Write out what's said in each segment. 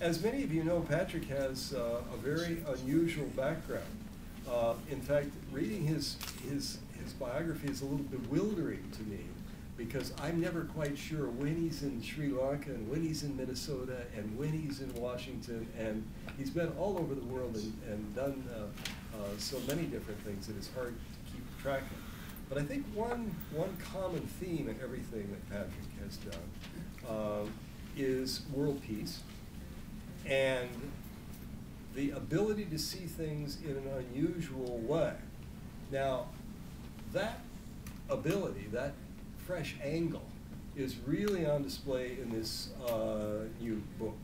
as many of you know, Patrick has a very unusual background. In fact, reading his biography is a little bewildering to me, because I'm never quite sure when he's in Sri Lanka and when he's in Minnesota and when he's in Washington, and he's been all over the world and done so many different things that it's hard to keep track of. But I think one common theme in everything that Patrick has done is world peace and the ability to see things in an unusual way. Now, that ability, that fresh angle, is really on display in this new book.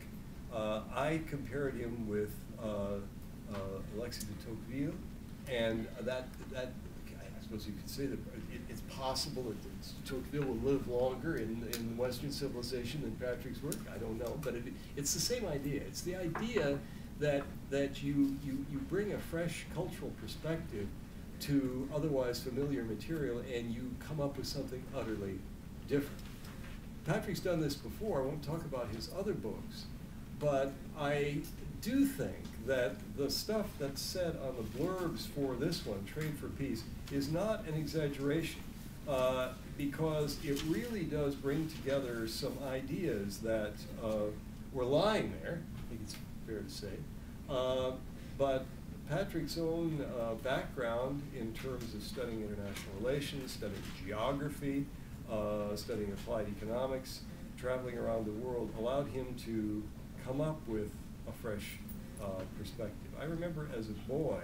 I compared him with Alexis de Tocqueville, and that I suppose you could say that it's possible that Tocqueville will live longer in Western civilization than Patrick's work. I don't know, but it's the same idea. It's the idea that you bring a fresh cultural perspective to otherwise familiar material, and you come up with something utterly different. Patrick's done this before. I won't talk about his other books, but I do think that the stuff that's said on the blurbs for this one, Trade for Peace, is not an exaggeration, because it really does bring together some ideas that were lying there, I think it's fair to say, but Patrick's own background in terms of studying international relations, studying geography, studying applied economics, traveling around the world, allowed him to come up with a fresh perspective. I remember as a boy,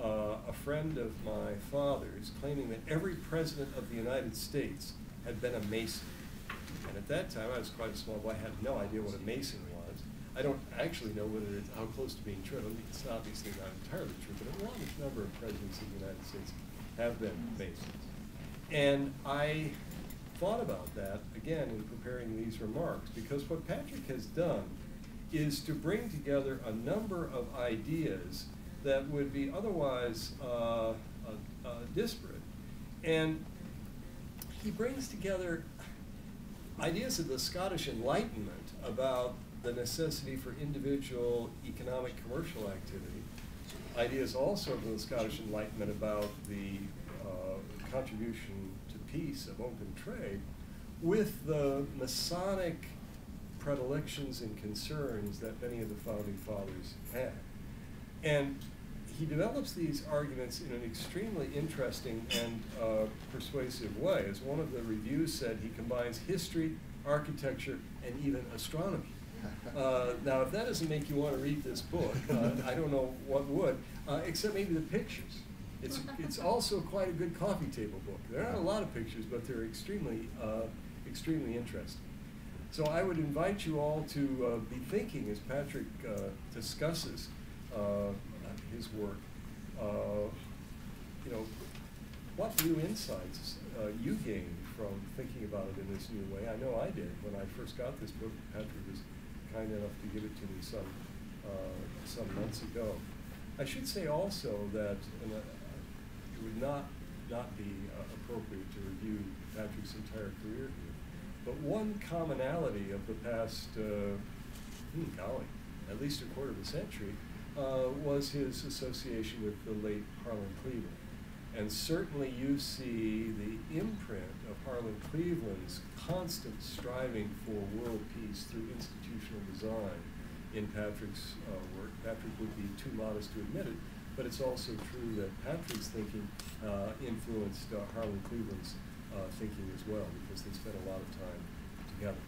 a friend of my father's claiming that every president of the United States had been a Mason. And at that time, I was quite a small boy, I had no idea what a Mason was. I don't actually know whether it's how close to being true. I mean, it's obviously not entirely true, but a large number of presidents of the United States have been Masons. And I thought about that, again, in preparing these remarks, because what Patrick has done is to bring together a number of ideas that would be otherwise disparate. And he brings together ideas of the Scottish Enlightenment about the necessity for individual economic commercial activity, ideas also of the Scottish Enlightenment about the contribution to peace of open trade, with the Masonic predilections and concerns that many of the founding fathers had. And he develops these arguments in an extremely interesting and persuasive way. As one of the reviews said, he combines history, architecture, and even astronomy. Now, if that doesn't make you want to read this book, I don't know what would, except maybe the pictures. It's also quite a good coffee table book. There aren't a lot of pictures, but they're extremely interesting. So I would invite you all to be thinking as Patrick discusses his work, what new insights you gained from thinking about it in this new way. I know I did when I first got this book. Patrick was kind enough to give it to me some months ago. I should say also that it would not be appropriate to review Patrick's entire career here. But one commonality of the past, golly, at least a quarter of a century, was his association with the late Harlan Cleveland. And certainly you see the imprint of Harlan Cleveland's constant striving for world peace through institutional design in Patrick's work. Patrick would be too modest to admit it, but it's also true that Patrick's thinking influenced Harlan Cleveland's thinking as well, because they spent a lot of time together.